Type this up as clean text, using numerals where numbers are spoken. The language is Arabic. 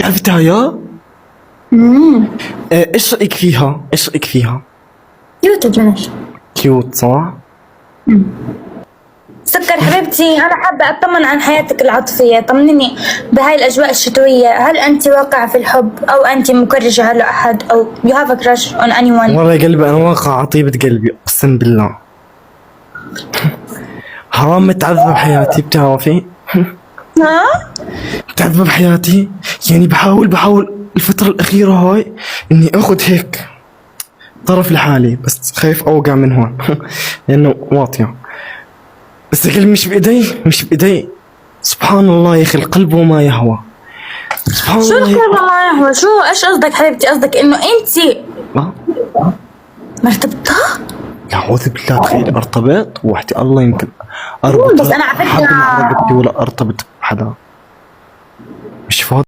عرفتها يا؟ ايش رأيك فيها؟ ايش رأيك فيها؟ كيوت الجنش. كيوت صح؟ سكر حبيبتي، أنا حابة أطمن عن حياتك العاطفية. طمنيني بهاي الأجواء الشتوية، هل أنت واقعة في الحب أو أنت مكرجة على أحد أو you have a crush on anyone؟ والله يا قلبي انا واقع على طيبة قلبي اقسم بالله. حرام متعذب بحياتي بتعرفي؟ ها؟ متعذب بحياتي، يعني بحاول الفترة الأخيرة هاي إني آخذ هيك طرف لحالي، بس خايف أوقع من هون لأنه واطية. بس يا قلبي مش بإيدي. سبحان الله يا أخي، القلب وما يهوى. سبحان شو الله الكلمة ما يهوى؟ شو إيش قصدك حبيبتي؟ قصدك إنه أنت لا مرتبطة؟ أعوذ بالله، تخيل ارتبط وحدي الله يمكن أربط بس أنا على فكرة حد مع رقبتي ولا أرتبط بحدا، مش فاضي.